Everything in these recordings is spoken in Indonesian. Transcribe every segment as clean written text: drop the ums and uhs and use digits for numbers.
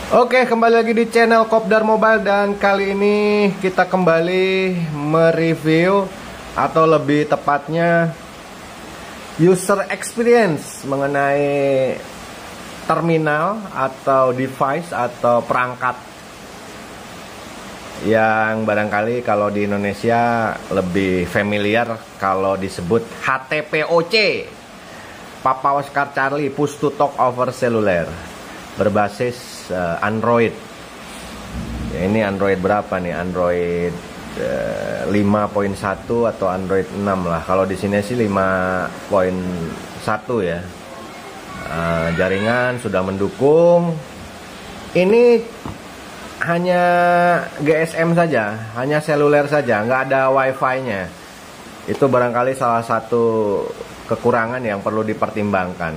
Oke, kembali lagi di channel Kopdar Mobile, dan kali ini kita kembali mereview atau lebih tepatnya user experience mengenai terminal atau device atau perangkat yang barangkali kalau di Indonesia lebih familiar kalau disebut HTPOC, Papa Oscar Charlie Push to Talk over Cellular, berbasis Android. Ya, ini Android berapa nih? Android 5.1 atau Android 6 lah. Kalau di sini sih 5.1 ya. Jaringan sudah mendukung. Ini hanya GSM saja, hanya seluler saja, nggak ada WiFi-nya. Itu barangkali salah satu kekurangan yang perlu dipertimbangkan.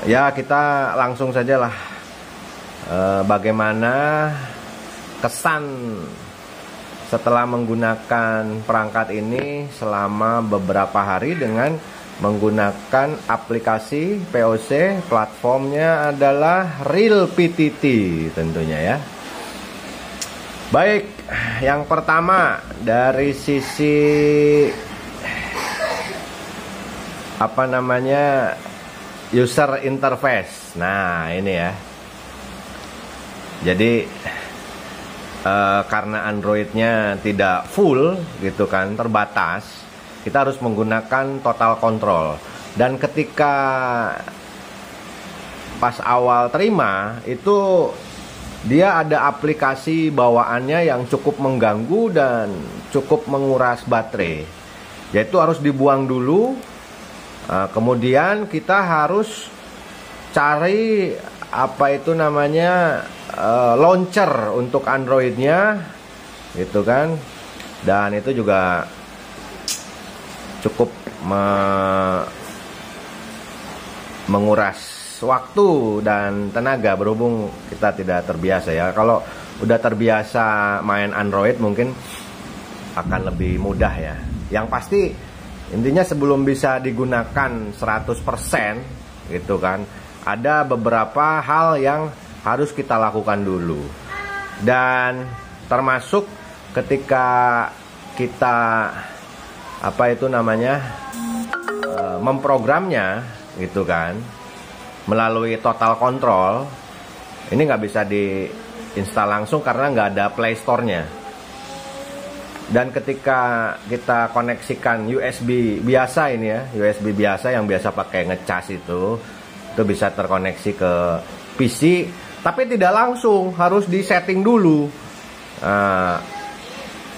Ya, kita langsung saja lah bagaimana kesan setelah menggunakan perangkat ini selama beberapa hari dengan menggunakan aplikasi POC. Platformnya adalah Real PTT tentunya ya. Baik, yang pertama dari sisi user interface. Nah, ini ya. Jadi karena Androidnya tidak full gitu kan, terbatas, kita harus menggunakan total control. Dan ketika pas awal terima itu dia ada aplikasi bawaannya yang cukup mengganggu dan cukup menguras baterai. Yaitu harus dibuang dulu. Kemudian kita harus cari launcher untuk Androidnya gitu kan, dan itu juga cukup menguras waktu dan tenaga berhubung kita tidak terbiasa ya. Kalau udah terbiasa main Android mungkin akan lebih mudah ya. Yang pasti intinya sebelum bisa digunakan 100% gitu kan, ada beberapa hal yang harus kita lakukan dulu. Dan termasuk ketika kita memprogramnya gitu kan, melalui total control. Ini nggak bisa diinstal langsung karena nggak ada Play Store-nya. Dan ketika kita koneksikan USB biasa ini ya, USB biasa yang biasa pakai ngecas itu bisa terkoneksi ke PC, tapi tidak langsung, harus disetting dulu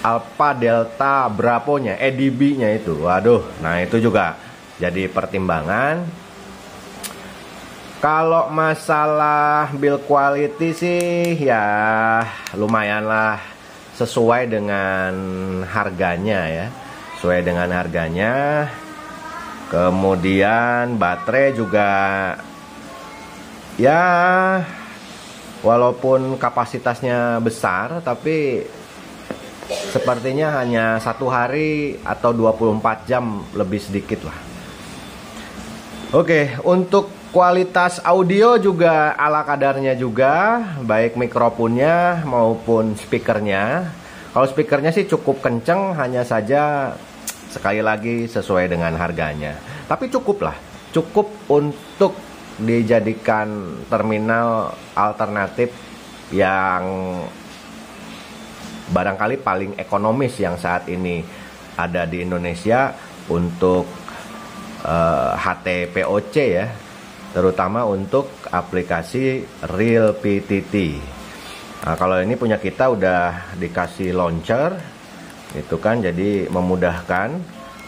Alpha, Delta, Bravo-nya, EDB-nya itu. Waduh, nah itu juga jadi pertimbangan. Kalau masalah build quality sih ya lumayan lah, sesuai dengan harganya ya, sesuai dengan harganya. Kemudian baterai juga ya walaupun kapasitasnya besar, tapi sepertinya hanya 1 hari atau 24 jam lebih sedikit lah. Oke, untuk kualitas audio juga ala kadarnya juga, baik mikrofonnya maupun speakernya. Kalau speakernya sih cukup kenceng, hanya saja sekali lagi sesuai dengan harganya. Tapi cukup lah, cukup untuk dijadikan terminal alternatif yang barangkali paling ekonomis yang saat ini ada di Indonesia untuk HTPOC ya, terutama untuk aplikasi Real PTT. Nah, kalau ini punya kita udah dikasih launcher itu kan, jadi memudahkan.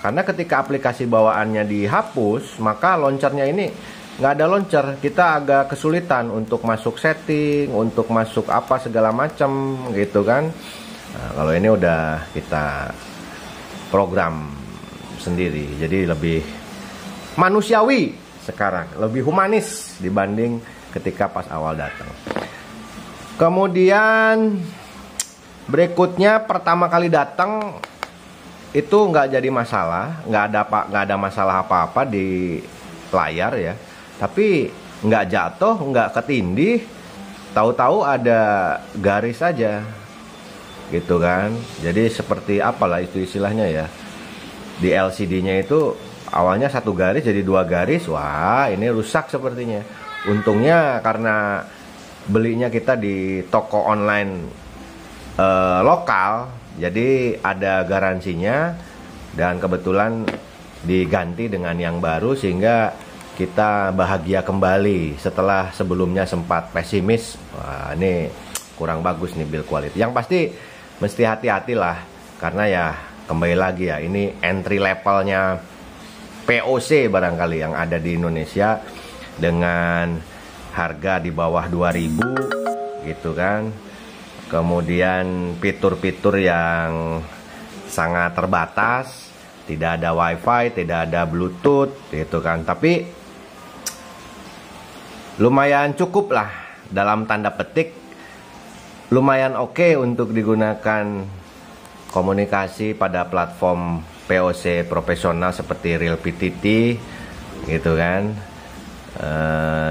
Karena ketika aplikasi bawaannya dihapus, maka launchernya ini nggak ada launcher, kita agak kesulitan untuk masuk setting, untuk masuk apa segala macam gitu kan. Nah, kalau ini udah kita program sendiri, jadi lebih manusiawi sekarang, lebih humanis dibanding ketika pas awal datang. Kemudian berikutnya, pertama kali datang itu nggak jadi masalah, nggak ada masalah apa-apa di layar ya, tapi nggak jatuh, nggak ketindih, tahu-tahu ada garis saja gitu kan. Jadi seperti apalah itu istilahnya ya, di LCD-nya itu awalnya satu garis jadi dua garis. Wah, ini rusak sepertinya. Untungnya karena belinya kita di toko online lokal, jadi ada garansinya dan kebetulan diganti dengan yang baru sehingga kita bahagia kembali setelah sebelumnya sempat pesimis. Wah, ini kurang bagus nih build quality. Yang pasti mesti hati-hatilah karena ya kembali lagi ya, ini entry levelnya POC barangkali yang ada di Indonesia dengan harga di bawah 2000 gitu kan. Kemudian fitur-fitur yang sangat terbatas, tidak ada wifi, tidak ada bluetooth gitu kan. Tapi lumayan cukup lah, dalam tanda petik lumayan oke untuk digunakan komunikasi pada platform POC profesional seperti Real PTT gitu kan.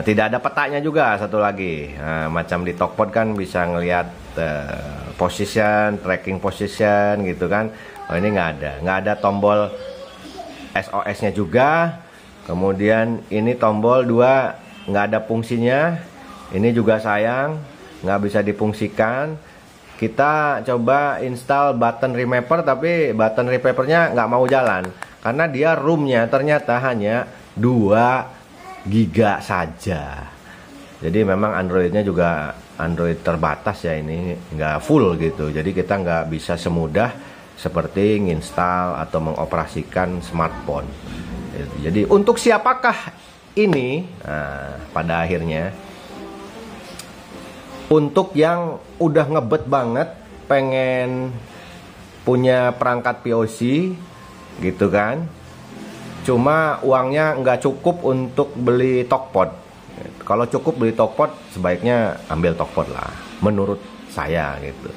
Tidak ada petanya juga satu lagi. Macam di Tokpod kan bisa ngelihat position, tracking position gitu kan. Oh, ini nggak ada tombol SOS-nya juga. Kemudian ini tombol 2 nggak ada fungsinya. Ini juga sayang, nggak bisa difungsikan. Kita coba install button remapper, tapi button remappernya nggak mau jalan karena dia roomnya ternyata hanya 2 giga saja. Jadi memang Androidnya juga Android terbatas ya, ini nggak full gitu. Jadi kita nggak bisa semudah seperti nginstal atau mengoperasikan smartphone. Jadi untuk siapakah ini? Nah, pada akhirnya untuk yang udah ngebet banget pengen punya perangkat POC gitu kan, cuma uangnya nggak cukup untuk beli Tokpod. Kalau cukup beli Tokpod, sebaiknya ambil Tokpod lah, menurut saya gitu.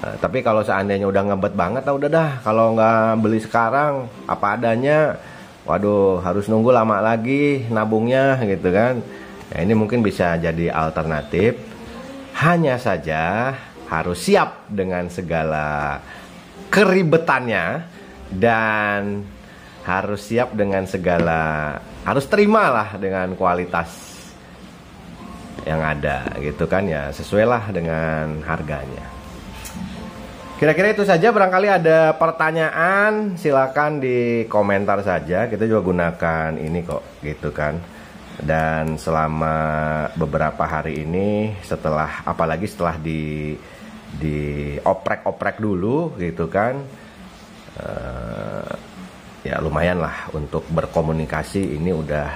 Tapi kalau seandainya udah ngebet banget, udah dah. Kalau nggak beli sekarang, apa adanya, waduh harus nunggu lama lagi nabungnya gitu kan. Ya, ini mungkin bisa jadi alternatif. Hanya saja harus siap dengan segala keribetannya dan harus siap dengan segala, harus terimalah dengan kualitas yang ada gitu kan ya, sesuai lah dengan harganya. Kira-kira itu saja. Barangkali ada pertanyaan silakan di komentar saja, kita juga gunakan ini kok gitu kan. Dan selama beberapa hari ini, setelah apalagi setelah di oprek-oprek dulu gitu kan, ya lumayan lah untuk berkomunikasi. Ini udah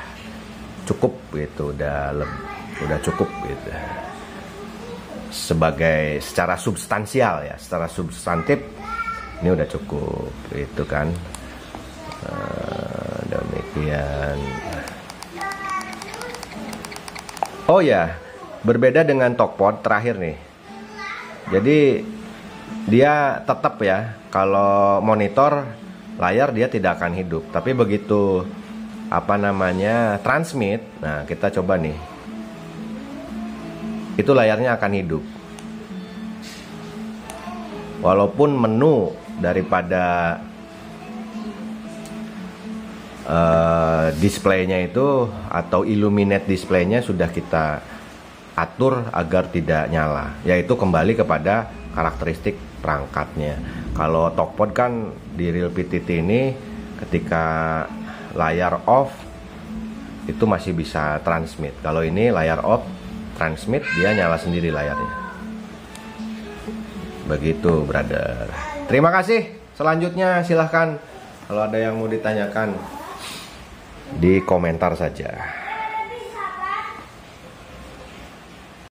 cukup gitu, udah cukup gitu sebagai secara substansial ya, secara substantif ini udah cukup gitu kan. Demikian. Oh ya, berbeda dengan Tokpod terakhir nih. Jadi dia tetap ya, kalau monitor layar dia tidak akan hidup. Tapi begitu transmit, nah kita coba nih, itu layarnya akan hidup. Walaupun menu daripada displaynya itu atau illuminate displaynya sudah kita atur agar tidak nyala, yaitu kembali kepada karakteristik perangkatnya. Kalau Tokpod kan di Real PTT ini ketika layar off itu masih bisa transmit. Kalau ini layar off, transmit, dia nyala sendiri layarnya. Begitu brother. Terima kasih. Selanjutnya silahkan kalau ada yang mau ditanyakan di komentar saja.